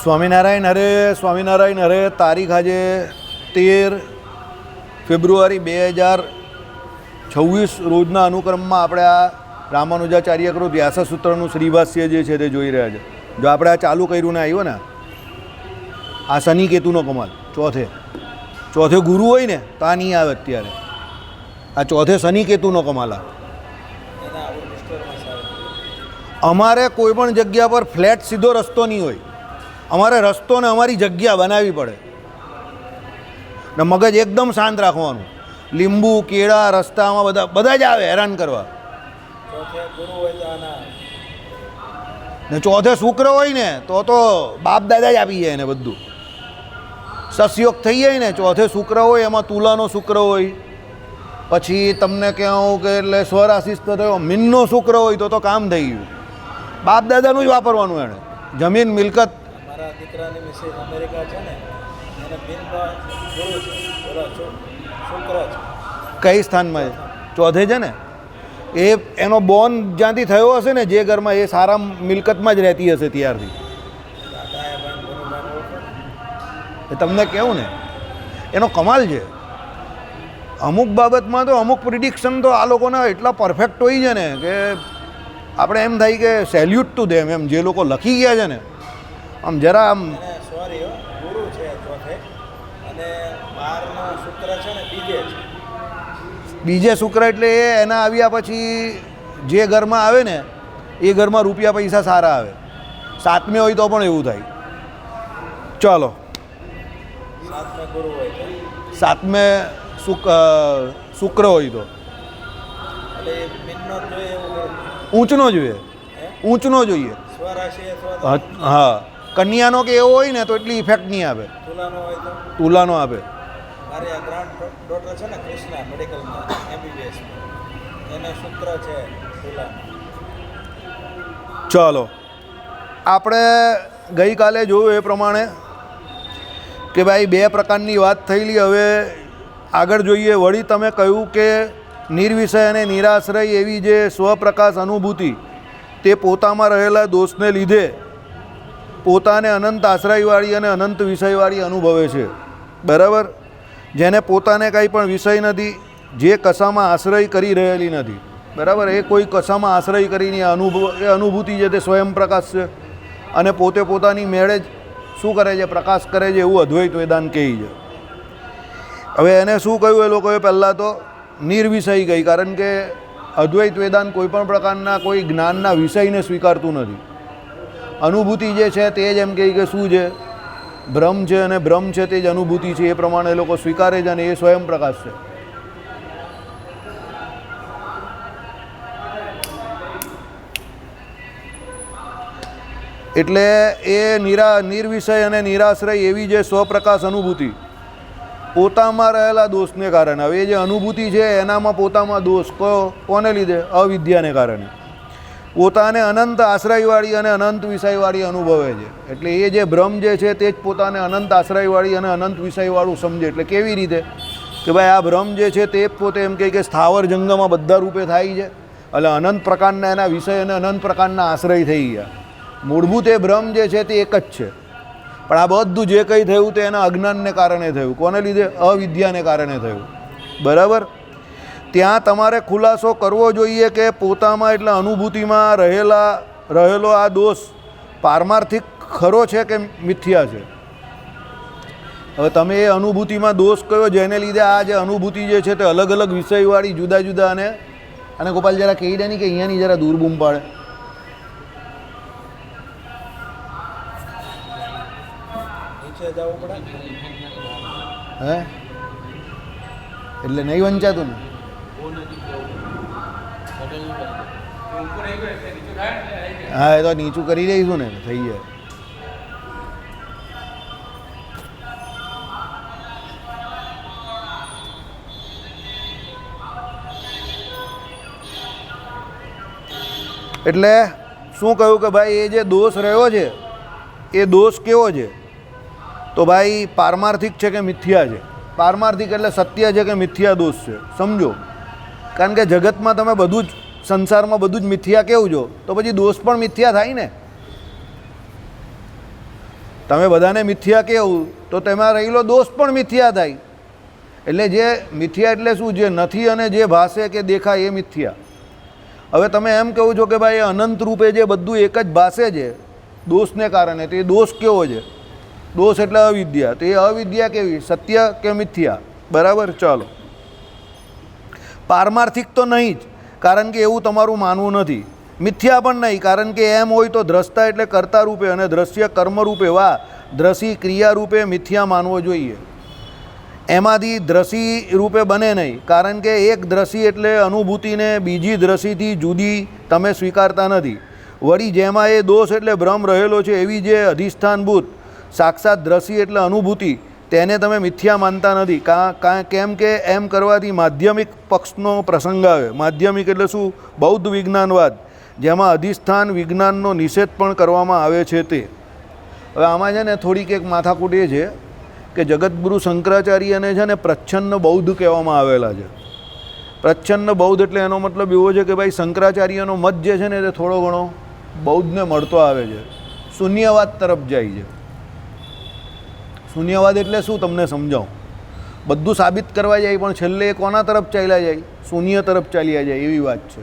સ્વામિનારાયણ હરે. તારીખ આજે 13 ફેબ્રુઆરી 2026 રોજના અનુક્રમમાં આપણે આ રામાનુજાચાર્ય કૃત વ્યાસસૂત્રનું શ્રીભાષ્ય જે છે તે જોઈ રહ્યા છે. જો આપણે આ ચાલુ કર્યું ને આવ્યો ને આ શનિ કેતુનો કમાલ ચોથે ગુરુ હોય ને તો આ નહીં આવે અત્યારે. આ ચોથે શનિ કેતુનો કમાલ આ. અમારે કોઈ પણ જગ્યા પર ફ્લેટ સીધો રસ્તો નહીં હોય. અમારે રસ્તો ને અમારી જગ્યા બનાવવી પડે ને મગજ એકદમ શાંત રાખવાનું. લીંબુ કેળા રસ્તામાં બધા જ આવે હેરાન કરવા. ને ચોથે શુક્ર હોય ને તો બાપ દાદા જ આપી જાય ને બધું. સસયોગ થઈ જાય ને ચોથે શુક્ર હોય એમાં તુલાનો શુક્ર હોય. પછી તમને કહું કે એટલે સ્વરાશિસ્થ થયો મીનનો શુક્ર હોય તો કામ થઈ ગયું. બાપ દાદાનું જ વાપરવાનું એણે. જમીન મિલકત મારા દીકરાની મિસિસ અમેરિકા છે ને એને બિનમાં ગુરુ છે શુક્ર છે. કઈ સ્થાનમાં છે? ચોથે છે ને. એનો બોન જ્યાંથી થયો હશે ને જે ઘરમાં એ સારા મિલકતમાં જ રહેતી હશે ત્યારથી. એ તમને કહું ને એનો કમાલ છે. અમુક બાબતમાં તો અમુક પ્રિડિક્શન તો આ લોકોના એટલા પરફેક્ટ હોય છે ને કે આપણે એમ થાય કે સેલ્યુટ ટુ ધેમ. એમ જે લોકો લખી ગયા છે ને આમ જરા આમ સોરી ગુરુ છે ચોથે અને 12નો શુક્ર છે ને બીજે શુક્ર એટલે એના આવ્યા પછી જે ઘરમાં આવે ને એ ઘરમાં રૂપિયા પૈસા સારા આવે. 7મે હોય તો પણ એવું થાય. ચાલો 7મે ગુરુ હોય તો 7મે શુક્ર હોય તો એટલે મીનનો જોઈએ એવું ઊંચનો જોઈએ. ઊંચનો જોઈએ. સ્વરાશિ હા કન્યાનો કે એવો હોય ને તો એટલી ઇફેક્ટ નહીં આવે. તુલાનો હોય તો તુલાનો આપે. મારી આ ગ્રાન્ડ ડોટર છે ને કૃષ્ણા મેડિકલમાં MBBS એને શુક્ર છે તુલા. ચાલો આપણે ગઈકાલે જોયું એ પ્રમાણે કે ભાઈ 2 પ્રકારની વાત થયેલી. હવે આગળ જોઈએ. વળી તમે કહ્યું કે નિર્વિષય અને નિરાશ્રય એવી જે સ્વપ્રકાશ અનુભૂતિ તે પોતામાં રહેલા દોષને લીધે પોતાને અનંત આશ્રયવાળી અને અનંત વિષયવાળી અનુભવે છે. બરાબર. જેને પોતાને કંઈ પણ વિષય નથી, જે કશામાં આશ્રય કરી રહેલી નથી. બરાબર. એ કોઈ કશામાં આશ્રય કરીને એ અનુભૂતિ છે તે સ્વયં પ્રકાશ છે અને પોતે પોતાની મેળે જ શું કરે છે? પ્રકાશ કરે છે. એવું અદ્વૈત વેદાંત કહે છે. હવે એને શું કહ્યું એ લોકોએ? પહેલાં તો નિર્વિષય કહી. કારણ કે અદ્વૈત વેદાંત કોઈ પણ પ્રકારના કોઈ જ્ઞાનના વિષયને સ્વીકારતું નથી. અનુભૂતિ જે છે તે જ એમ કહે કે શું છે? બ્રહ્મ છે અને બ્રહ્મ છે તે જ અનુભૂતિ છે. એ પ્રમાણે એ લોકો સ્વીકારે છે અને એ સ્વયં પ્રકાશ છે. એટલે એ નિર્વિષય અને નિરાશ્રય એવી જે સ્વપ્રકાશ અનુભૂતિ પોતામાં રહેલા દોષને કારણે. હવે એ જે અનુભૂતિ છે એનામાં પોતામાં દોષ કોને લીધે? અવિદ્યાને કારણે. પોતાને અનંત આશ્રયવાળી અને અનંત વિષયવાળી અનુભવે છે. એટલે એ જે બ્રહ્મ જે છે તે જ પોતાને અનંત આશ્રયવાળી અને અનંત વિષયવાળું સમજે. એટલે કેવી રીતે કે ભાઈ આ બ્રહ્મ જે છે તે પોતે એમ કહે કે સ્થાવર જંગમમાં બધા રૂપે થાય છે. એટલે અનંત પ્રકારના એના વિષય અને અનંત પ્રકારના આશ્રય થઈ ગયા. મૂળભૂત એ બ્રહ્મ જે છે તે એક જ છે. પણ આ બધું જે કંઈ થયું તે એના અજ્ઞાનને કારણે થયું. કોને લીધે? અવિદ્યાને કારણે થયું. બરાબર. ત્યાં તમારે ખુલાસો કરવો જોઈએ કે પોતામાં એટલે અનુભૂતિમાં રહેલો આ દોષ પારમાર્થિક ખરો છે કે મિથ્યા છે? હવે તમે એ અનુભૂતિમાં દોષ કયો જેને લીધે આ જે અનુભૂતિ જે છે તે અલગ અલગ વિષયવાળી જુદા જુદા અને ગોપાલ જરા કહી દે નહીં કે અહીંયાની જરા દૂર બૂમ પાડે. જવું પડે હે એટલે નહીં વંચાતું ને. હા એ તો નીચું કરી દઈશું ને થઈ જાય. એટલે શું કહ્યું કે ભાઈ એ જે દોષ રહ્યો છે એ દોષ કેવો છે? તો ભાઈ પારમાર્થિક છે કે મિથ્યા છે? પારમાર્થિક એટલે સત્ય છે કે મિથ્યા દોષ છે? સમજો. કારણ કે જગતમાં તમે બધું જ સંસારમાં બધું જ મિથ્યા કેવું છો તો પછી દોષ પણ મિથ્યા થાય ને. તમે બધાને મિથ્યા કહેવું તો તેમાં રહેલો દોષ પણ મિથ્યા થાય. એટલે જે મિથ્યા એટલે શું? જે નથી અને જે ભાસે કે દેખાય એ મિથ્યા. હવે તમે એમ કહો છો કે ભાઈ એ અનંત રૂપે જે બધું એક જ ભાસે છે દોષને કારણે, તો એ દોષ કેવો છે? દોષ એટલે અવિદ્યા. તો એ અવિદ્યા કેવી? સત્ય કે મિથ્યા? બરાબર. ચાલો, પારમાર્થિક તો નહીં જ, કારણ કે એવું તમારું માનવું નથી. મિથ્યા પણ નહીં, કારણ કે એમ હોય તો દ્રષ્ટા એટલે કર્તા રૂપે અને દ્રશ્ય કર્મ રૂપે, વાહ, દ્રશી ક્રિયા રૂપે મિથ્યા માનવો જોઈએ. એમાંથી દ્રશી રૂપે બને નહીં, કારણ કે એક દ્રશી એટલે અનુભૂતિને બીજી દ્રશીથી જુદી તમે સ્વીકારતા નથી. વળી જેમાં એ દોષ એટલે ભ્રમ રહેલો છે એવી જે અધિષ્ઠાનભૂત સાક્ષાત દ્રશી એટલે અનુભૂતિ, તેને તમે મિથ્યા માનતા નથી. કેમ કે એમ કરવાથી માધ્યમિક પક્ષનો પ્રસંગ આવે. માધ્યમિક એટલે શું? બૌદ્ધ વિજ્ઞાનવાદ, જેમાં અધિષ્ઠાન વિજ્ઞાનનો નિષેધ પણ કરવામાં આવે છે તે. હવે આમાં છે ને થોડીક એક માથાકૂટ એ છે કે જગતગુરુ શંકરાચાર્યને છે ને પ્રચ્છન્ન બૌદ્ધ કહેવામાં આવેલા છે. પ્રચ્છન્ન બૌદ્ધ એટલે એનો મતલબ એવો છે કે ભાઈ શંકરાચાર્યનો મત જે છે ને તે થોડો ઘણો બૌદ્ધને મળતો આવે છે, શૂન્યવાદ તરફ જાય છે. શૂન્યવાદ એટલે શું? તમને સમજાવું. બધું સાબિત કરવા જાય પણ છેલ્લે એ કોના તરફ ચાલ્યા જાય? શૂન્ય તરફ ચાલ્યા જાય, એવી વાત છે.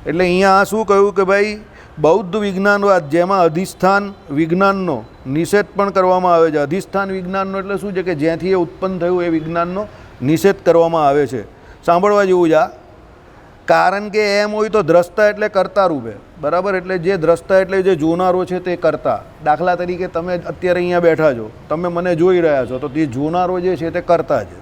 એટલે અહીંયા આ શું કહ્યું કે ભાઈ બૌદ્ધ વિજ્ઞાનવાદ, જેમાં અધિષ્ઠાન વિજ્ઞાનનો નિષેધ પણ કરવામાં આવે છે. અધિષ્ઠાન વિજ્ઞાનનો એટલે શું છે? કે જ્યાંથી એ ઉત્પન્ન થયું એ વિજ્ઞાનનો નિષેધ કરવામાં આવે છે. સાંભળવા જેવું છે આ. કારણ કે એમ હોય તો દ્રષ્ટા એટલે કર્તા રૂપે, બરાબર. એટલે જે દ્રષ્ટા એટલે જે જોનારો છે તે કર્તા. દાખલા તરીકે તમે અત્યારે અહીંયા બેઠા છો, તમે મને જોઈ રહ્યા છો, તો તે જોનારો જે છે તે કર્તા છે.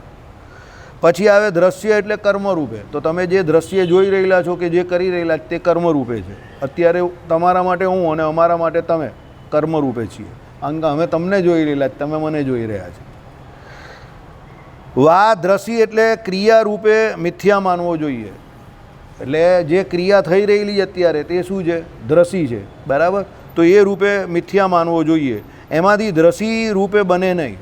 પછી આવે દ્રશ્ય એટલે કર્મરૂપે, તો તમે જે દ્રશ્ય જોઈ રહેલા છો કે જે કરી રહેલા તે કર્મરૂપે છે. અત્યારે તમારા માટે હું અને અમારા માટે તમે કર્મરૂપે છીએ. અમે તમને જોઈ રહેલા, તમે મને જોઈ રહ્યા છો. વા દ્રશી એટલે ક્રિયા રૂપે મિથ્યા માનવો જોઈએ. એટલે જે ક્રિયા થઈ રહેલી અત્યારે તે શું છે? દ્રશી છે, બરાબર. તો એ રૂપે મિથ્યા માનવો જોઈએ. એમાંથી દ્રશી રૂપે બને નહીં,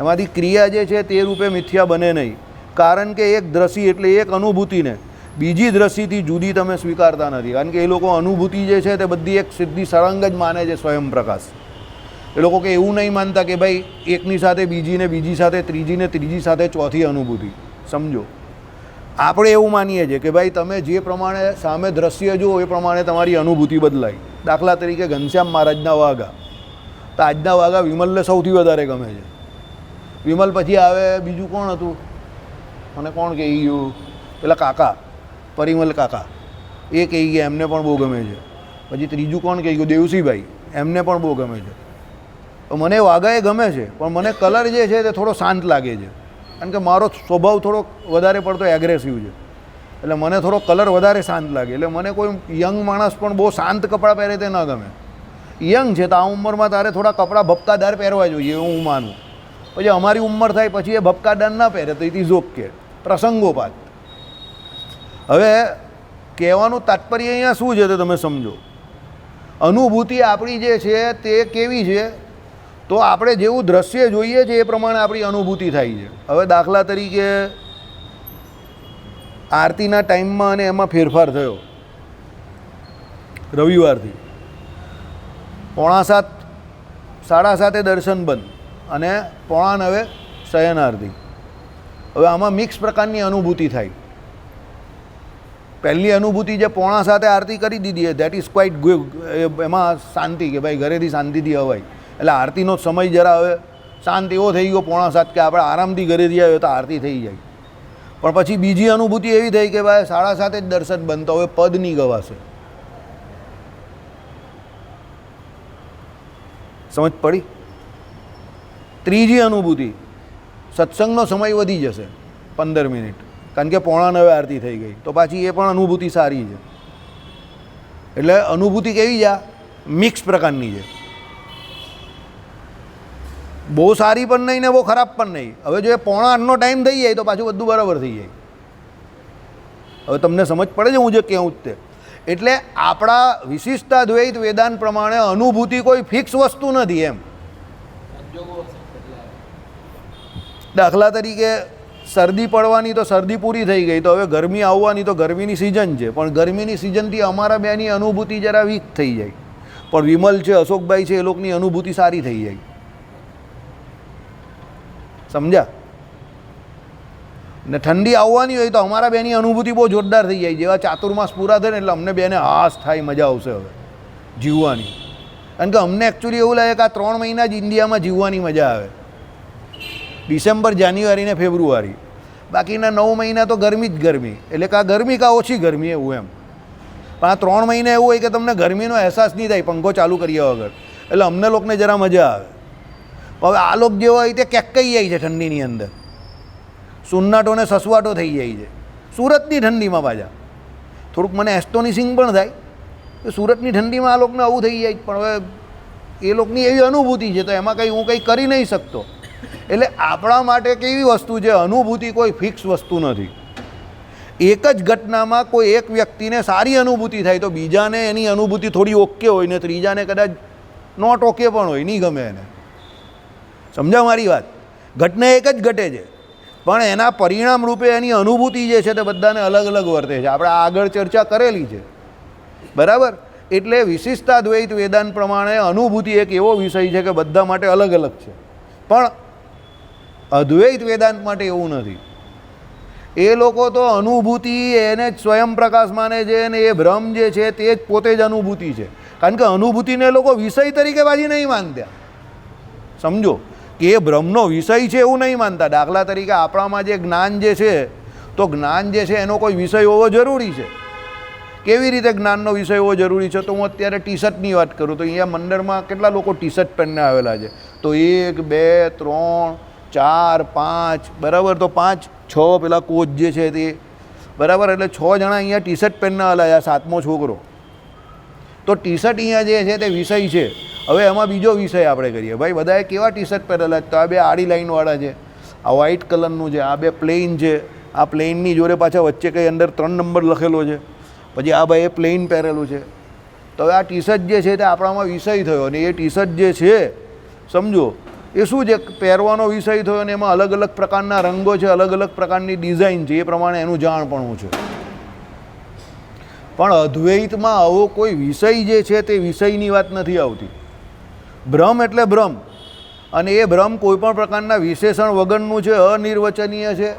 એમાંથી ક્રિયા જે છે તે રૂપે મિથ્યા બને નહીં. કારણ કે એક દ્રશી એટલે એક અનુભૂતિને બીજી દ્રષ્ટિથી જુદી તમે સ્વીકારતા નથી. કારણ કે એ લોકો અનુભૂતિ જે છે તે બધી એક સીધી સળંગ જ માને છે, સ્વયં પ્રકાશ. એ લોકો કે એવું નહીં માનતા કે ભાઈ એકની સાથે બીજીને, બીજી સાથે ત્રીજીને, ત્રીજી સાથે ચોથી અનુભૂતિ. સમજો, આપણે એવું માનીએ છીએ કે ભાઈ તમે જે પ્રમાણે સામે દ્રશ્ય જુઓ એ પ્રમાણે તમારી અનુભૂતિ બદલાય. દાખલા તરીકે ઘનશ્યામ મહારાજના વાઘા, તો આજના વાઘા વિમલને સૌથી વધારે ગમે છે. વિમલ પછી આવે બીજું કોણ હતું, મને કોણ કહી ગયું? પેલા કાકા, પરિમલ કાકા, એ કહી ગયા, એમને પણ બહુ ગમે છે. પછી ત્રીજું કોણ કહી ગયું? દેવસીભાઈ, એમને પણ બહુ ગમે છે. તો મને વાઘા એ ગમે છે, પણ મને કલર જે છે તે થોડો શાંત લાગે છે. કારણ કે મારો સ્વભાવ થોડો વધારે પડતો એગ્રેસિવ છે, એટલે મને થોડો કલર વધારે શાંત લાગે. એટલે મને કોઈ યંગ માણસ પણ બહુ શાંત કપડાં પહેરે તે ન ગમે. યંગ છે તો આ ઉંમરમાં તારે થોડા કપડાં ભપકાદાર પહેરવા જોઈએ, એવું હું માનું. પછી અમારી ઉંમર થાય પછી એ ભપકાદાર ના પહેરે તો ઇટ ઇઝ ઓકે, પ્રસંગોપાત. હવે કહેવાનું તાત્પર્ય અહીંયા શું છે તે તમે સમજો. અનુભૂતિ આપણી જે છે તે કેવી છે? તો આપણે જેવું દ્રશ્ય જોઈએ છે એ પ્રમાણે આપણી અનુભૂતિ થાય છે. હવે દાખલા તરીકે આરતીના ટાઈમમાં અને એમાં ફેરફાર થયો. રવિવારથી 7:45 7:30 દર્શન બંધ અને 8:45 શયન આરતી. હવે આમાં મિક્સ પ્રકારની અનુભૂતિ થાય. પહેલી અનુભૂતિ જે 7:45 આરતી કરી દીધી દેટ ઇઝ ક્વાઇટ ગુડ. એમાં શાંતિ, કે ભાઈ ઘરેથી શાંતિથી અવાય. એટલે આરતીનો સમય જરા હવે શાંત એવો થઈ ગયો 7:45 કે આપણે આરામથી ઘરેથી આવ્યો તો આરતી થઈ જાય. પણ પછી બીજી અનુભૂતિ એવી થઈ કે ભાઈ 7:30 જ દર્શન બંધ, તો હવે પદ નહીં ગવાશે. સમજ પડી? ત્રીજી અનુભૂતિ, સત્સંગનો સમય વધી જશે 15 મિનિટ, કારણ કે 8:45 આરતી થઈ ગઈ, તો પાછી એ પણ અનુભૂતિ સારી છે. એટલે અનુભૂતિ કેવી છે? મિક્સ પ્રકારની છે. બહુ સારી પણ નહીં ને બહુ ખરાબ પણ નહીં. હવે જો એ 7:45નો ટાઈમ થઈ જાય તો પાછું બધું બરાબર થઈ જાય. હવે તમને સમજ પડે છે હું જે કહું જ તે? એટલે આપણા વિશિષ્ટાદ્વૈત વેદાંત પ્રમાણે અનુભૂતિ કોઈ ફિક્સ વસ્તુ નથી એમ. દાખલા તરીકે શરદી પડવાની તો શરદી પૂરી થઈ ગઈ, તો હવે ગરમી આવવાની તો ગરમીની સિઝન છે, પણ ગરમીની સિઝનથી અમારા બેની અનુભૂતિ જરા વીક થઈ જાય. પણ વિમલ છે, અશોકભાઈ છે, એ લોકોની અનુભૂતિ સારી થઈ જાય. સમજ્યા? ને ઠંડી આવવાની હોય તો અમારા બેની અનુભૂતિ બહુ જોરદાર થઈ જાય. જેવા ચાતુર્માસ પૂરા થાય ને એટલે અમને બેને હાશ થાય, મજા આવશે હવે જીવવાની. કારણ કે અમને એકચ્યુઅલી એવું લાગે કે આ 3 મહિના જ ઇન્ડિયામાં જીવવાની મજા આવે, ડિસેમ્બર, જાન્યુઆરી ને ફેબ્રુઆરી. બાકીના 9 મહિના તો ગરમી જ ગરમી, એટલે કે આ ગરમી કાં ઓછી ગરમી એવું એમ. પણ આ 3 મહિના એવું હોય કે તમને ગરમીનો અહેસાસ નહીં થાય પંખો ચાલુ કર્યા વગર, એટલે અમને લોકોને જરા મજા આવે. હવે આ લોકો જેવો હોય તે કેક્કાઈ જાય છે ઠંડીની અંદર, સુન્નાટો ને સસવાટો થઈ જાય છે સુરતની ઠંડીમાં. પાછા થોડુંક મને એસ્ટોનિશિંગ પણ થાય કે સુરતની ઠંડીમાં આ લોકોને આવું થઈ જાય. પણ હવે એ લોકોની એવી અનુભૂતિ છે તો એમાં કંઈ હું કંઈ કરી નહીં શકતો. એટલે આપણા માટે કેવી વસ્તુ છે, અનુભૂતિ કોઈ ફિક્સ વસ્તુ નથી. એક જ ઘટનામાં કોઈ એક વ્યક્તિને સારી અનુભૂતિ થાય તો બીજાને એની અનુભૂતિ થોડી ઓકે હોય ને ત્રીજાને કદાચ નોટ ઓકે પણ હોય, નહીં ગમે એને. સમજાવ મારી વાત? ઘટના એક જ ઘટે છે પણ એના પરિણામ રૂપે એની અનુભૂતિ જે છે તે બધાને અલગ અલગ વર્તે છે. આપણે આગળ ચર્ચા કરેલી છે, બરાબર? એટલે વિશિષ્ટાદ્વૈત વેદાંત પ્રમાણે અનુભૂતિ એક એવો વિષય છે કે બધા માટે અલગ અલગ છે. પણ અદ્વૈત વેદાંત માટે એવું નથી. એ લોકો તો અનુભૂતિ એને જ સ્વયં પ્રકાશ માને છે અને એ ભ્રમ જે છે તે જ પોતે જ અનુભૂતિ છે. કારણ કે અનુભૂતિને લોકો વિષય તરીકે પાછી નહીં માનતા. સમજો કે એ બ્રહ્મનો વિષય છે એવું નહીં માનતા. દાખલા તરીકે આપણામાં જે જ્ઞાન જે છે તો જ્ઞાન જે છે એનો કોઈ વિષય હોવો જરૂરી છે. કેવી રીતે જ્ઞાનનો વિષય હોવો જરૂરી છે? તો હું અત્યારે ટી શર્ટની વાત કરું તો અહીંયા મંદિરમાં કેટલા લોકો ટી શર્ટ પહેરીને આવેલા છે? તો 1 2 3 4 5, બરાબર? તો 5 6 પેલા કોચ જે છે તે, બરાબર? એટલે 6 જણા અહીંયા ટી શર્ટ પહેરીને આવેલા છે, 7મો છોકરો. તો ટી શર્ટ અહીંયા જે છે તે વિષય છે. હવે એમાં બીજો વિષય આપણે કરીએ. ભાઈ બધાએ કેવા ટી શર્ટ પહેરેલા? તો આ 2 આડી લાઈનવાળા છે, આ વ્હાઇટ કલરનું છે, આ 2 પ્લેન છે. આ પ્લેનની જોડે પાછા વચ્ચે કંઈ અંદર 3 નંબર લખેલો છે. પછી આ ભાઈએ પ્લેન પહેરેલું છે. તો હવે આ ટી શર્ટ જે છે તે આપણામાં વિષય થયો અને એ ટી શર્ટ જે છે સમજો એ શું છે? પહેરવાનો વિષય થયો અને એમાં અલગ અલગ પ્રકારના રંગો છે, અલગ અલગ પ્રકારની ડિઝાઇન છે, એ પ્રમાણે એનું જાણપણું છે. પણ અદ્વૈતમાં આવો કોઈ વિષય જે છે તે વિષયની વાત નથી આવતી. ભ્રમ એટલે ભ્રમ, અને એ ભ્રમ કોઈપણ પ્રકારના વિશેષણ વગરનું છે, અનિર્વચનીય છે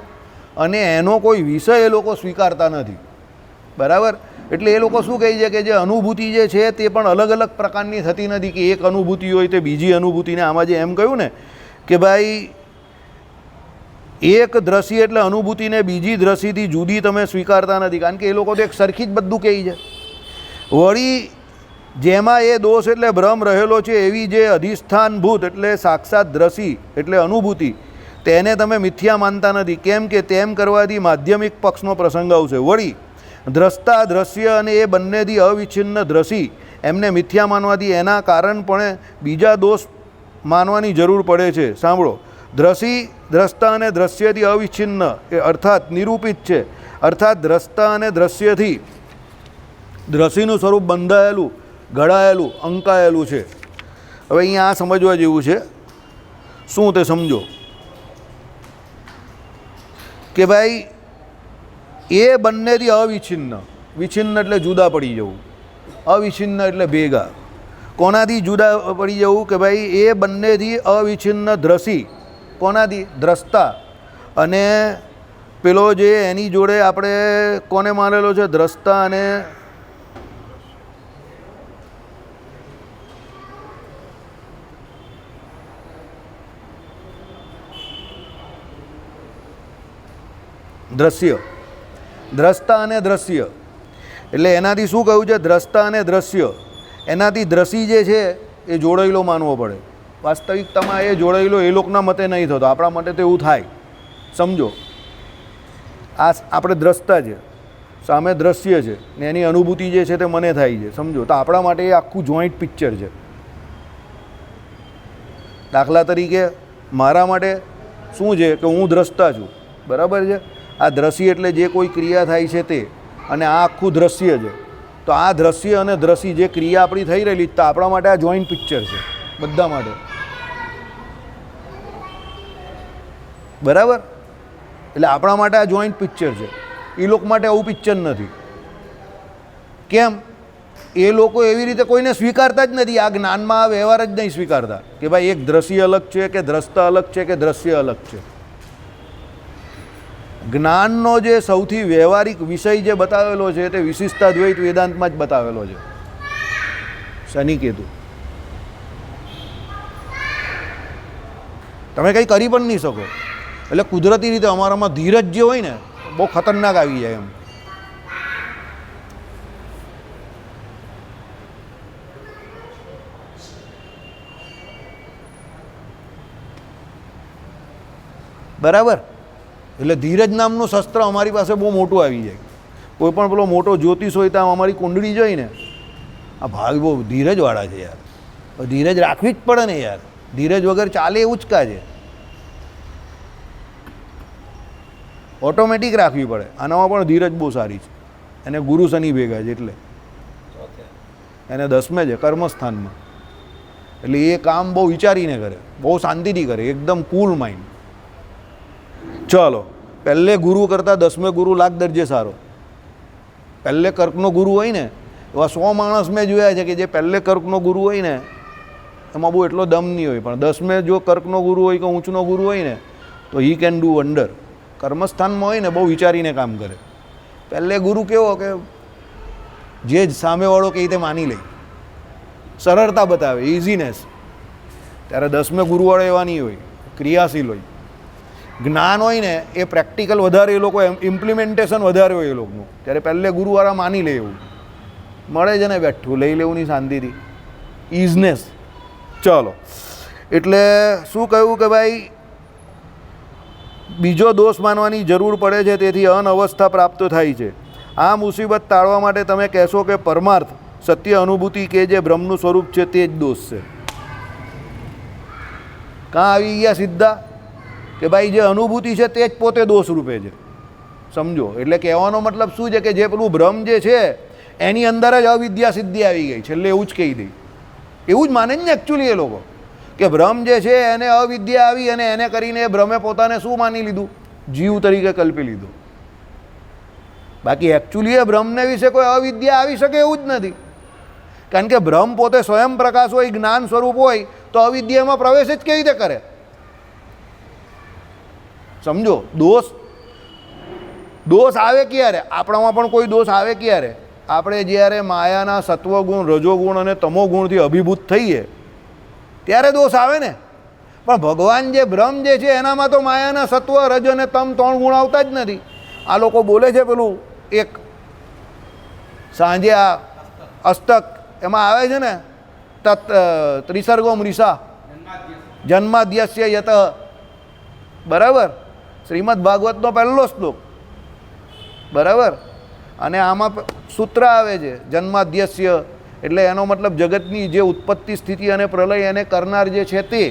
અને એનો કોઈ વિષય એ લોકો સ્વીકારતા નથી, બરાબર? એટલે એ લોકો શું કહે છે કે જે અનુભૂતિ જે છે તે પણ અલગ અલગ પ્રકારની થતી નથી કે એક અનુભૂતિ હોય તે બીજી અનુભૂતિને. આમાં જે એમ કહ્યું ને કે ભાઈ એક દ્રષ્ટિ એટલે અનુભૂતિને બીજી દ્રષ્ટિથી જુદી તમે સ્વીકારતા નથી, કારણ કે એ લોકો તો એક સરખી જ બધું કહે છે. વળી જેમાં એ દોષ એટલે ભ્રમ રહેલો છે એવી જે અધિષ્ઠાનભૂત એટલે સાક્ષાત દ્રષ્ટિ એટલે અનુભૂતિ તેને તમે મિથ્યા માનતા નથી. કેમ કે તેમ કરવાથી માધ્યમિક પક્ષનો પ્રસંગ આવશે. વળી દ્રષ્ટા દ્રશ્ય અને એ બંનેથી અવિચ્છિન્ન દ્રષ્ટિ એમને મિથ્યા માનવાથી એના કારણ પણ બીજા દોષ માનવાની જરૂર પડે છે. સાંભળો, દ્રષ્ટિ દ્રષ્ટા અને દ્રશ્યથી અવિચ્છિન્ન એ અર્થાત નિરૂપિત છે. અર્થાત દ્રષ્ટા અને દ્રશ્યથી દ્રષ્ટિનું સ્વરૂપ બંધાયેલું, ઘડાયેલું, અંકાયેલું છે. હવે અહીંયા આ સમજવા જેવું છે. શું તે સમજો કે ભાઈ એ બંનેથી અવિચ્છિન્ન, વિચ્છિન્ન એટલે જુદા પડી જવું, અવિચ્છિન્ન એટલે ભેગા. કોનાથી જુદા પડી જવું? કે ભાઈ એ બંનેથી અવિચ્છિન્ન દ્રષ્ટિ. કોનાથી? દ્રષ્ટા. અને પેલો જે એની જોડે આપણે કોને માનેલો છે? દ્રષ્ટા અને દ્રશ્ય. દ્રષ્ટા અને દ્રશ્ય એટલે એનાથી શું કહ્યું છે? દ્રષ્ટા અને દ્રશ્ય. એનાથી દ્રષ્ટિ જે છે એ જોડાયેલો માનવો પડે. વાસ્તવિકતામાં એ જોડાયેલો એ લોકોના મતે નહીં થતો, આપણા માટે તો એવું થાય. સમજો, આ આપણે દ્રષ્ટા છે, સામે દ્રશ્ય છે ને એની અનુભૂતિ જે છે તે મને થાય છે. સમજો, તો આપણા માટે એ આખું જોઈન્ટ પિક્ચર છે. દાખલા તરીકે મારા માટે શું છે કે હું દ્રષ્ટા છું, બરાબર છે? આ દ્રશ્ય એટલે જે કોઈ ક્રિયા થાય છે તે, અને આ આખું દ્રશ્ય છે. તો આ દ્રશ્ય અને દ્રશ્ય જે ક્રિયા આપણી થઈ રહેલી તો આપણા માટે આ જોઈન્ટ પિક્ચર છે બધા માટે, બરાબર? એટલે આપણા માટે આ જોઈન્ટ પિક્ચર છે. એ લોકો માટે આવું પિક્ચર નથી. કેમ? એ લોકો એવી રીતે કોઈને સ્વીકારતા જ નથી. આ જ્ઞાનમાં આ વ્યવહાર જ નહીં સ્વીકારતા કે ભાઈ એક દ્રશ્ય અલગ છે કે દ્રષ્ટા અલગ છે કે દ્રશ્ય અલગ છે. જ્ઞાનનો જે સૌથી વ્યવહારિક વિષય જે બતાવેલો છે તે વિશિષ્ટાદ્વૈત વેદાંતમાં જ બતાવેલો છે. શનિ કેતુ તમે કંઈ કરી પણ નહીં શકો. એટલે કુદરતી રીતે અમારામાં ધીરજ જે હોય ને બહુ ખતરનાક આવી જાય એમ. બરાબર. એટલે ધીરજ નામનું શસ્ત્ર અમારી પાસે બહુ મોટું આવી જાય. કોઈ પણ પેલો મોટો જ્યોતિષ હોય તો આમ અમારી કુંડળી જોઈ ને આ ભાગ બહુ ધીરજવાળા છે યાર. ધીરજ રાખવી જ પડે ને યાર. ધીરજ વગર ચાલે એવું જ કાજે ઓટોમેટિક રાખવી પડે. આનામાં પણ ધીરજ બહુ સારી છે. એને ગુરુ શનિ ભેગા છે એટલે એને 10મે છે કર્મસ્થાનમાં. એટલે એ કામ બહુ વિચારીને કરે, બહુ શાંતિથી કરે, એકદમ કૂલ માઇન્ડ. ચાલો, પહેલે ગુરુ કરતાં 10મે ગુરુ લાખ દરજે સારો. પહેલે કર્કનો ગુરુ હોય ને એવા 100 માણસ મેં જોયા છે કે જે પહેલે કર્કનો ગુરુ હોય ને એમાં બહુ એટલો દમ નહીં હોય, પણ 10મે જો કર્કનો ગુરુ હોય કે ઊંચનો ગુરુ હોય ને તો હી કેન ડુ વંડર. કર્મસ્થાનમાં હોય ને બહુ વિચારીને કામ કરે. પહેલે ગુરુ કેવો કે જે જ સામેવાળો કે રીતે માની લે, સરળતા બતાવે, ઇઝીનેસ. ત્યારે 10મે ગુરુવાળો એવા નહીં હોય, ક્રિયાશીલ હોય. જ્ઞાન હોય ને એ પ્રેક્ટિકલ વધારે, એ લોકો ઇમ્પ્લિમેન્ટેશન વધારે હોય એ લોકોનું. ત્યારે પહેલે ગુરુવાળા માની લે એવું મળે છે ને, બેઠું લઈ લેવું નહીં શાંતિથી, ઇઝનેસ. ચાલો, એટલે શું કહ્યું કે ભાઈ બીજો દોષ માનવાની જરૂર પડે છે, તેથી અનવસ્થા પ્રાપ્ત થાય છે. આ મુસીબત ટાળવા માટે તમે કહેશો કે પરમાર્થ સત્ય અનુભૂતિ કે જે બ્રહ્મનું સ્વરૂપ છે તે જ દોષ છે. કાં આવી ગયા સીધા કે ભાઈ જે અનુભૂતિ છે તે જ પોતે દોષ રૂપે છે. સમજો, એટલે કહેવાનો મતલબ શું છે કે જે પેલું બ્રહ્મ જે છે એની અંદર જ અવિદ્યા સિદ્ધિ આવી ગઈ. છેલ્લે એવું જ કહી દે, એવું જ માને ને એકચ્યુઅલી એ લોકો કે બ્રહ્મ જે છે એને અવિદ્યા આવી અને એને કરીને એ બ્રહ્મે પોતાને શું માની લીધું? જીવ તરીકે કલ્પી લીધું. બાકી એકચ્યુઅલી એ બ્રહ્મને વિશે કોઈ અવિદ્યા આવી શકે એવું જ નથી. કારણ કે બ્રહ્મ પોતે સ્વયં પ્રકાશ હોય, જ્ઞાન સ્વરૂપ હોય, તો અવિદ્યામાં પ્રવેશ જ કેવી રીતે કરે? સમજો, દોષ આવે ક્યારે? આપણામાં પણ કોઈ દોષ આવે ક્યારે? આપણે જ્યારે માયાના સત્વગુણ, રજોગુણ અને તમોગુણથી અભિભૂત થઈએ ત્યારે દોષ આવે ને. પણ ભગવાન જે બ્રહ્મ જે છે એનામાં તો માયાના સત્વ, રજ અને તમ 3 ગુણ આવતા જ નથી. આ લોકો બોલે છે પેલું એક સાંજે આ અષ્ટક એમાં આવે છે ને ત્રિસર્ગો મૃષા જન્માદ્યસ્ય યત. બરાબર, શ્રીમદ ભાગવતનો પહેલો શ્લોક. બરાબર, અને આમાં સૂત્ર આવે છે જન્માદ્યસ્ય, એટલે એનો મતલબ જગતની જે ઉત્પત્તિ, સ્થિતિ અને પ્રલય એને કરનાર જે છે તે.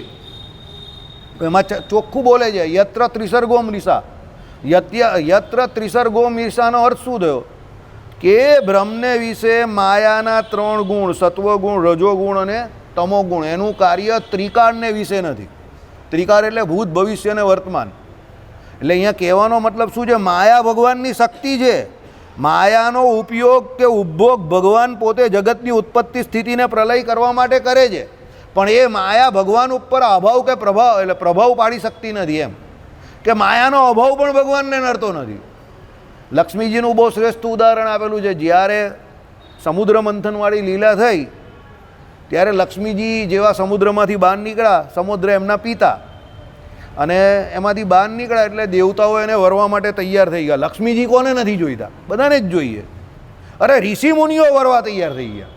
એમાં ચોખ્ખું બોલે છે યત્ર ત્રિસર્ગો મૃષા. યત્ર ત્રિસર્ગો મૃષાનો અર્થ શું થયો? કે બ્રહ્મને વિશે માયાના 3 ગુણ, સત્વગુણ, રજોગુણ અને તમોગુણ, એનું કાર્ય ત્રિકાળને વિશે નથી. ત્રિકાળ એટલે ભૂત, ભવિષ્ય અને વર્તમાન. એટલે અહીંયા કહેવાનો મતલબ શું છે? માયા ભગવાનની શક્તિ છે. માયાનો ઉપયોગ કે ઉપભોગ ભગવાન પોતે જગતની ઉત્પત્તિ, સ્થિતિને પ્રલય કરવા માટે કરે છે. પણ એ માયા ભગવાન ઉપર અભાવ કે પ્રભાવ, એટલે પ્રભાવ પાડી શકતી નથી. એમ કે માયાનો અભાવ પણ ભગવાનને નડતો નથી. લક્ષ્મીજીનું બહુ શ્રેષ્ઠ ઉદાહરણ આપેલું છે. જ્યારે સમુદ્ર મંથનવાળી લીલા થઈ ત્યારે લક્ષ્મીજી જેવા સમુદ્રમાંથી બહાર નીકળ્યા, સમુદ્ર એમના પિતા, અને એમાંથી બહાર નીકળ્યા એટલે દેવતાઓ એને વરવા માટે તૈયાર થઈ ગયા. લક્ષ્મીજી કોને નથી જોઈતા? બધાને જ જોઈએ. અરે ઋષિ મુનિઓ વરવા તૈયાર થઈ ગયા,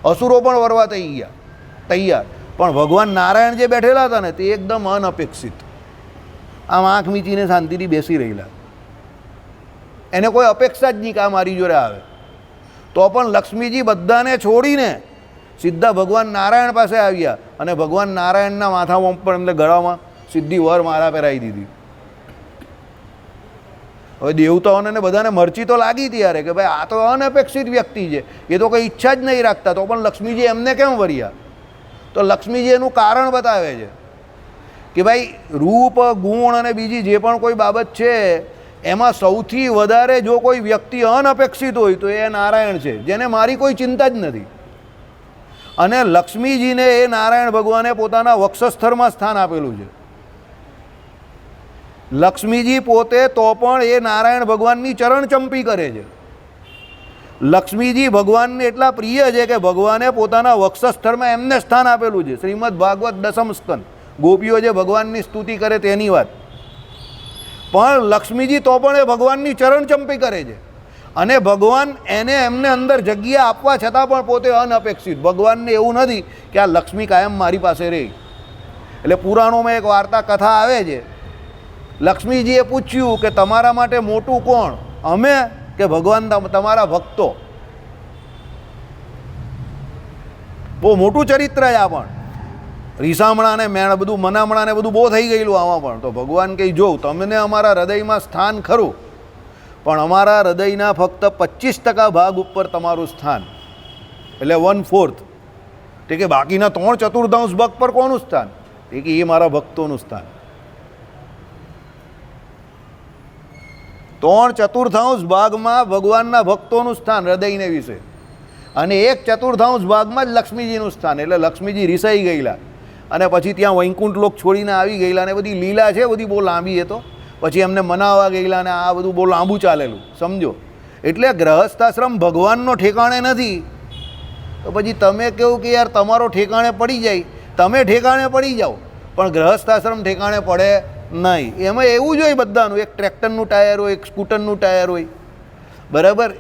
અસુરો પણ વરવા તૈયાર. પણ ભગવાન નારાયણ જે બેઠેલા હતા ને તે એકદમ અનઅપેક્ષિત, આમ આંખ મીચીને શાંતિથી બેસી રહેલા. એને કોઈ અપેક્ષા જ નહીં કે આ મારી જોડે આવે. તો પણ લક્ષ્મીજી બધાને છોડીને સીધા ભગવાન નારાયણ પાસે આવ્યા અને ભગવાન નારાયણના માથામાં પણ એમને ગળામાં સીધી વર માળા પહેરાવી દીધી. હવે દેવતાઓને બધાને મરચી તો લાગી ત્યારે કે ભાઈ આ તો અનપેક્ષિત વ્યક્તિ છે, એ તો કંઈ ઈચ્છા જ નહીં રાખતા, તો પણ લક્ષ્મીજી એમને કેમ વર્યા? તો લક્ષ્મીજી એનું કારણ બતાવે છે કે ભાઈ રૂપ, ગુણ અને બીજી જે પણ કોઈ બાબત છે એમાં સૌથી વધારે જો કોઈ વ્યક્તિ અનપેક્ષિત હોય તો એ નારાયણ છે, જેને મારી કોઈ ચિંતા જ નથી. અને લક્ષ્મીજીને એ નારાયણ ભગવાને પોતાના વક્ષસ્થળમાં સ્થાન આપેલું છે. લક્ષ્મીજી પોતે તો પણ એ નારાયણ ભગવાનની ચરણચંપી કરે છે. લક્ષ્મીજી ભગવાનને એટલા પ્રિય છે કે ભગવાને પોતાના વક્ષસ્થળમાં એમને સ્થાન આપેલું છે. શ્રીમદ ભાગવત દસમ સ્કંદ, ગોપીઓ જે ભગવાનની સ્તુતિ કરે તેની વાત. પણ લક્ષ્મીજી તો પણ એ ભગવાનની ચરણચંપી કરે છે. અને ભગવાન એને એમને અંદર જગ્યા આપવા છતાં પણ પોતે અનપેક્ષિત. ભગવાનને એવું નથી કે આ લક્ષ્મી કાયમ મારી પાસે રહે. એટલે પુરાણોમાં એક વાર્તા કથા આવે છે. લક્ષ્મીજીએ પૂછ્યું કે તમારા માટે મોટું કોણ, અમે કે ભગવાન તમારા ભક્તો? બહુ મોટું ચરિત્ર છે આ. પણ રીસામણાને મેણ બધું મનામણાને બધું બહુ થઈ ગયેલું આમાં પણ. તો ભગવાન કહી, જો તમને અમારા હૃદયમાં સ્થાન ખરું, પણ અમારા હૃદયના ફક્ત 25% ભાગ ઉપર તમારું સ્થાન, એટલે 1/4. તે કે બાકીના 3/4 ભાગ પર કોનું સ્થાન? તે કે એ મારા ભક્તોનું સ્થાન. 3/4 ભાગમાં ભગવાનના ભક્તોનું સ્થાન હૃદયને વિશે, અને 1/4 ભાગમાં જ લક્ષ્મીજીનું સ્થાન. એટલે લક્ષ્મીજી રિસાઈ ગયેલા અને પછી ત્યાં વૈકુંઠ લોક છોડીને આવી ગયેલા. અને બધી લીલા છે, બધી બહુ લાંબી. એ તો પછી એમને મનાવવા ગયેલા અને આ બધું બહુ લાંબુ ચાલેલું, સમજો. એટલે ગ્રહસ્થાશ્રમ ભગવાનનો ઠેકાણે નથી. તો પછી તમે કેવું કે યાર તમારો ઠેકાણે પડી જાય, તમે ઠેકાણે પડી જાઓ, પણ ગ્રહસ્થાશ્રમ ઠેકાણે પડે નહીં. એમાં એવું જ હોય બધાનું. એક ટ્રેક્ટરનું ટાયર હોય, એક સ્કૂટરનું ટાયર હોય, બરાબર?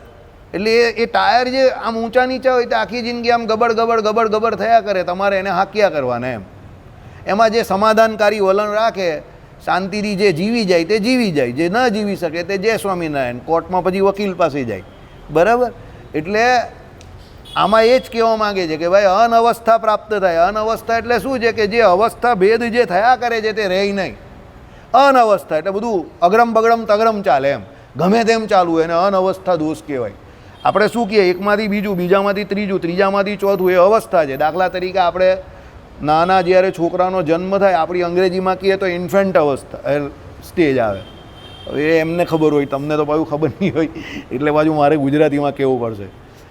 એટલે એ ટાયર જે આમ ઊંચા નીચા હોય તો આખી જિંદગી આમ ગબડ ગબડ ગબડ ગબડ થયા કરે. તમારે એને હાંક્યા કરવાના એમ. એમાં જે સમાધાનકારી વલણ રાખે, શાંતિથી જે જીવી જાય તે જીવી જાય, જે ન જીવી શકે તે જય સ્વામિનારાયણ, કોર્ટમાં પછી વકીલ પાસે જાય, બરાબર? એટલે આમાં એ જ કહેવા માગે છે કે ભાઈ અનવસ્થા પ્રાપ્ત થાય. અનવસ્થા એટલે શું છે કે જે અવસ્થા ભેદ જે થયા કરે છે તે રહે નહીં. અનવસ્થા એટલે બધું અગ્રમ બગડમ તગરમ ચાલે એમ, ગમે તેમ ચાલુ હોય, એને અનવસ્થા દોષ કહેવાય. આપણે શું કહીએ, એકમાંથી બીજું, બીજામાંથી ત્રીજું, ત્રીજામાંથી ચોથું, એ અવસ્થા છે. દાખલા તરીકે આપણે નાના જ્યારે છોકરાનો જન્મ થાય, આપણી અંગ્રેજીમાં કહીએ તો ઇન્ફન્ટ અવસ્થા સ્ટેજ આવે. હવે એમને ખબર હોય, તમને તો પાછું ખબર નહીં હોય, એટલે પાછું મારે ગુજરાતીમાં કહેવું પડશે.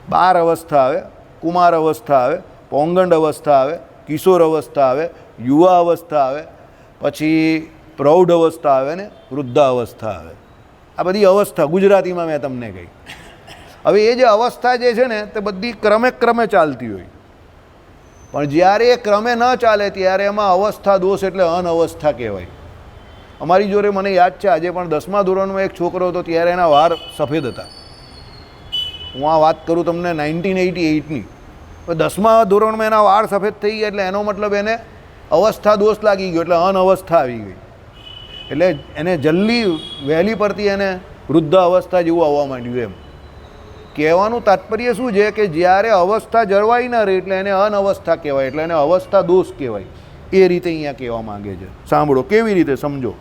12 અવસ્થા આવે, કુમાર અવસ્થા આવે, પૌંગંડ અવસ્થા આવે, કિશોર અવસ્થા આવે, યુવા અવસ્થા આવે, પછી પ્રૌઢ અવસ્થા આવે ને વૃદ્ધાવસ્થા આવે. આ બધી અવસ્થા ગુજરાતીમાં મેં તમને કહી. હવે એ જે અવસ્થા જે છે ને તે બધી ક્રમે ક્રમે ચાલતી હોય, પણ જ્યારે એ ક્રમે ન ચાલે ત્યારે એમાં અવસ્થા દોષ એટલે અનવસ્થા કહેવાય. અમારી જોડે મને યાદ છે, આજે પણ 10મા ધોરણમાં એક છોકરો હતો, ત્યારે એના વાળ સફેદ હતા. હું આ વાત કરું તમને 1988ની. 10મા ધોરણમાં એના વાળ સફેદ થઈ ગયા, એટલે એનો મતલબ એને અવસ્થા દોષ લાગી ગયો, એટલે અનવસ્થા આવી ગઈ. એટલે એને જલ્દી વહેલી પડતી એને વૃદ્ધ અવસ્થા જેવું આવવા માંડ્યું. એમ કહેવાનું તાત્પર્ય શું છે કે જ્યારે અવસ્થા જળવાઈ ન રહે એટલે એને અનવસ્થા કહેવાય, એટલે એને અવસ્થા દોષ કહેવાય. એ રીતે અહીંયા કહેવા માંગે છે. સાંભળો કેવી રીતે, સમજો.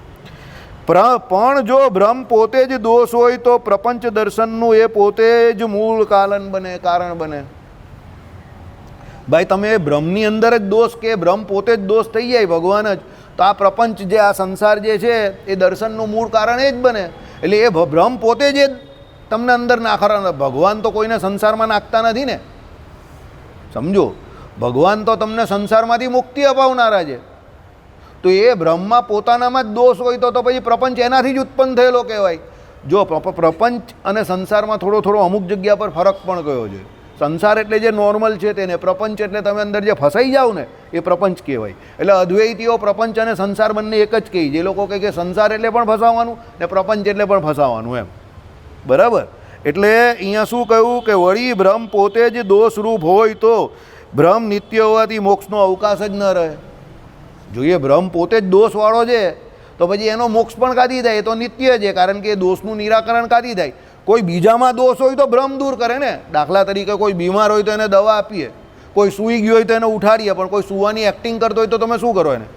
પણ જો ભ્રમ પોતે જ દોષ હોય તો પ્રપંચ દર્શનનું એ પોતે જ મૂળ કારણ બને. ભાઈ તમે ભ્રમની અંદર જ દોષ કે ભ્રમ પોતે જ દોષ થઈ જાય ભગવાન જ, તો આ પ્રપંચ જે આ સંસાર જે છે એ દર્શનનું મૂળ કારણ એ જ બને. એટલે એ ભ્રમ પોતે જ તમને અંદર નાખવાના. ભગવાન તો કોઈને સંસારમાં નાખતા નથી ને, સમજો. ભગવાન તો તમને સંસારમાંથી મુક્તિ અપાવનારા છે. તો એ બ્રહ્મમાં પોતાનામાં જ દોષ હોય તો પછી પ્રપંચ એનાથી જ ઉત્પન્ન થયેલો કહેવાય. જો પ્રપંચ અને સંસારમાં થોડો અમુક જગ્યા પર ફરક પણ કયો છે. સંસાર એટલે જે નોર્મલ છે તેને, પ્રપંચ એટલે તમે અંદર જે ફસાઈ જાઓ ને એ પ્રપંચ કહેવાય. એટલે અદ્વૈતીઓ પ્રપંચ અને સંસાર બંને એક જ કહે. જે લોકો કહે કે સંસાર એટલે પણ ફસાવાનું ને પ્રપંચ એટલે પણ ફસાવાનું એમ, બરાબર? એટલે અહીંયા શું કહ્યું કે વળી ભ્રમ પોતે જ દોષરૂપ હોય તો ભ્રમ નિત્ય હોવાથી મોક્ષનો અવકાશ જ ન રહે. જોઈએ ભ્રમ પોતે જ દોષવાળો છે તો પછી એનો મોક્ષ પણ કાઢી થાય, એ તો નિત્ય છે, કારણ કે દોષનું નિરાકરણ કાઢી થાય. કોઈ બીજામાં દોષ હોય તો ભ્રમ દૂર કરે ને. દાખલા તરીકે કોઈ બીમાર હોય તો એને દવા આપીએ, કોઈ સૂઈ ગયો હોય તો એને ઉઠાડીએ, પણ કોઈ સૂવાની એક્ટિંગ કરતો હોય તો તમે શું કરો એને?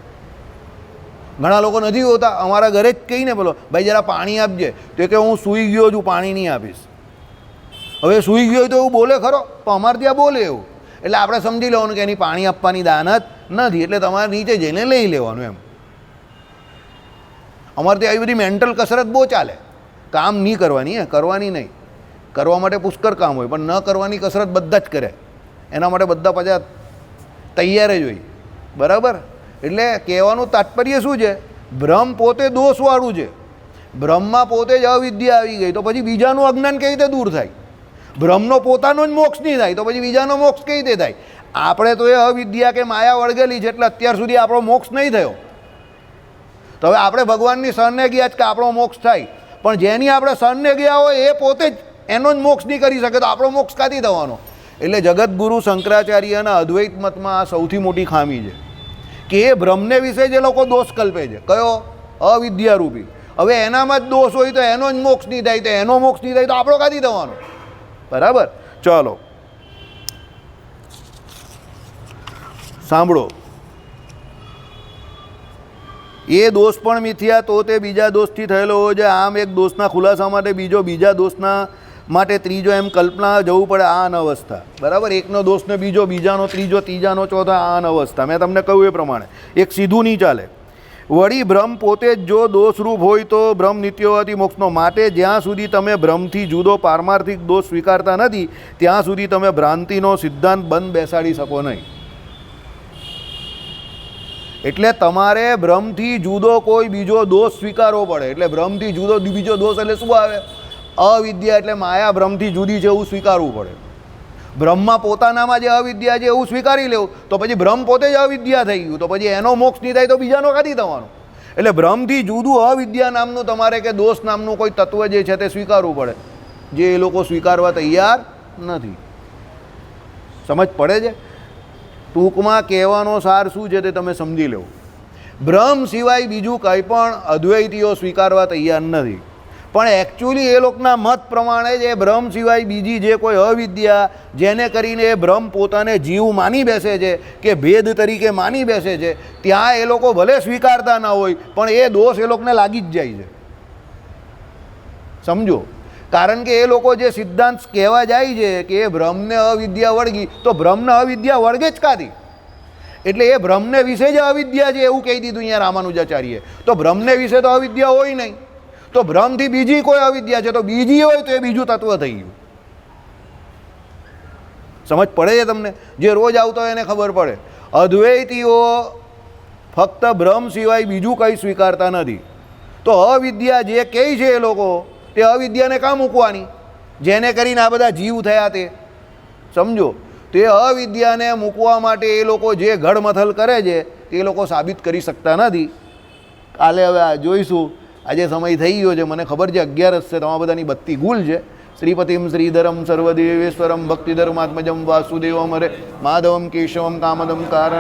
ઘણા લોકો નથી હોતા, અમારા ઘરે જ કહીને બોલો ભાઈ જરા પાણી આપજે, તો કે હું સૂઈ ગયો છું, પાણી નહીં આપીશ. હવે સૂઈ ગયો હોય તો એવું બોલે ખરો? તો અમારે ત્યાં બોલે એવું. એટલે આપણે સમજી લેવાનું કે એની પાણી આપવાની દાનત નથી, એટલે તમારે નીચે જઈને લઈ લેવાનું એમ. અમારે ત્યાં આવી બધી મેન્ટલ કસરત બહુ ચાલે. કામ નહીં કરવાની, કરવાની નહીં. કરવા માટે પુષ્કળ કામ હોય, પણ ન કરવાની કસરત બધા જ કરે. એના માટે બધા પાછા તૈયાર જ હોય. બરાબર? એટલે કહેવાનું તાત્પર્ય શું છે? બ્રહ્મ પોતે દોષવાળું છે. બ્રહ્મમાં પોતે જ અવિદ્યા આવી ગઈ તો પછી બીજાનું અજ્ઞાન કેવી રીતે દૂર થાય? બ્રહ્મનો પોતાનો જ મોક્ષ નહીં થાય તો પછી બીજાનો મોક્ષ કેવી રીતે થાય? આપણે તો એ અવિદ્યા કે માયા વળગેલી છે એટલે અત્યાર સુધી આપણો મોક્ષ નહીં થયો. તો હવે આપણે ભગવાનની શરણે ગયા જ કે આપણો મોક્ષ થાય, પણ જેની આપણે શરણે ગયા હોય એ પોતે જ એનો જ મોક્ષ નહીં કરી શકે તો આપણો મોક્ષ ક્યાંથી થવાનો? એટલે જગતગુરુ શંકરાચાર્યના અદ્વૈત મતમાં આ સૌથી મોટી ખામી છે કે એ બ્રહ્મને વિશે જે લોકો દોષ કલ્પે છે. કયો? અવિદ્યારૂપી. હવે એનામાં જ દોષ હોય તો એનો જ મોક્ષ નહીં થાય, તો એનો મોક્ષ નહીં થાય તો આપણો ક્યાંથી થવાનો? બરાબર? ચલો સાંભળો. એ દોષ પણ મિથ્યા તો તે બીજા દોષથી થયેલો હોય છે. આમ એક દોષના ખુલાસા માટે બીજો, બીજા દોષના માટે ત્રીજો, એમ કલ્પના જવું પડે. આ અનવસ્થા. બરાબર? એકનો દોષને બીજો, બીજાનો ત્રીજો, ત્રીજાનો ચોથો. આ અનવસ્થા. મેં તમને કહ્યું એ પ્રમાણે એક સીધું નહીં ચાલે. વળી બ્રહ્મ પોતે જ જો દોષરૂપ હોય તો બ્રહ્મ નિત્ય હોવાથી મોક્ષનો. માટે જ્યાં સુધી તમે બ્રહ્મથી જુદો પારમાર્થિક દોષ સ્વીકારતા નથી ત્યાં સુધી તમે ભ્રાંતિનો સિદ્ધાંત બંધ બેસાડી શકો નહીં. એટલે તમારે બ્રહ્મથી જુદો કોઈ બીજો દોષ સ્વીકારવો પડે. એટલે બ્રહ્મથી જુદો બીજો દોષ એટલે શું આવે? અવિદ્યા. એટલે માયા બ્રહ્મથી જુદી છે એવું સ્વીકારવું પડે. બ્રહ્મમાં પોતાનામાં જે અવિદ્યા છે એવું સ્વીકારી લેવું તો પછી બ્રહ્મ પોતે જ અવિદ્યા થઈ ગયું તો પછી એનો મોક્ષ નહીં થાય તો બીજાનો ક્યાંથી થવાનો? એટલે બ્રહ્મથી જુદું અવિદ્યા નામનું તમારે કે દોષ નામનું કોઈ તત્વ જે છે તે સ્વીકારવું પડે, જે એ લોકો સ્વીકારવા તૈયાર નથી. સમજ પડે છે? ટૂંકમાં કહેવાનો સાર શું છે તે તમે સમજી લો. બ્રહ્મ સિવાય બીજું કંઈ પણ અદ્વૈતીઓ સ્વીકારવા તૈયાર નથી, પણ એકચ્યુઅલી એ લોકોના મત પ્રમાણે જ એ બ્રહ્મ સિવાય બીજી જે કોઈ અવિદ્યા જેને કરીને એ બ્રહ્મ પોતાને જીવ માની બેસે છે કે ભેદ તરીકે માની બેસે છે, ત્યાં એ લોકો ભલે સ્વીકારતા ના હોય પણ એ દોષ એ લોકોને લાગી જ જાય છે. સમજો? કારણ કે એ લોકો જે સિદ્ધાંત કહેવા જાય છે કે એ બ્રહ્મને અવિદ્યા વળગી, તો બ્રહ્મને અવિદ્યા વળગે જ કાથી? એટલે એ બ્રહ્મને વિશે જ અવિદ્યા છે એવું કહી દીધું અહીંયા રામાનુજાચાર્યે. તો બ્રહ્મને વિશે તો અવિદ્યા હોય નહીં, તો બ્રહ્મથી બીજી કોઈ અવિદ્યા છે તો બીજી હોય તો એ બીજું તત્વ થઈ ગયું. સમજ પડે છે તમને? જે રોજ આવતો હોય એને ખબર પડે. અદ્વૈતીઓ ફક્ત બ્રહ્મ સિવાય બીજું કંઈ સ્વીકારતા નથી. તો અવિદ્યા જે કહે છે એ લોકો, તે અવિદ્યાને કાં મૂકવાની? જેને કરીને આ બધા જીવ થયા તે. સમજો? તે અવિદ્યાને મૂકવા માટે એ લોકો જે ઘડમથલ કરે છે તે એ લોકો સાબિત કરી શકતા નથી. કાલે હવે આ જોઈશું. આજે સમય થઈ ગયો છે, મને ખબર છે 11 છે, તમારા બધાની બત્તી ગુલ છે. શ્રીપતિમ શ્રીધરમ સર્વદેવેશ્વરમ ભક્તિધર્માત્મજમ વાસુદેવમ હરે માધવમ કેશવમ કામદમ કારણ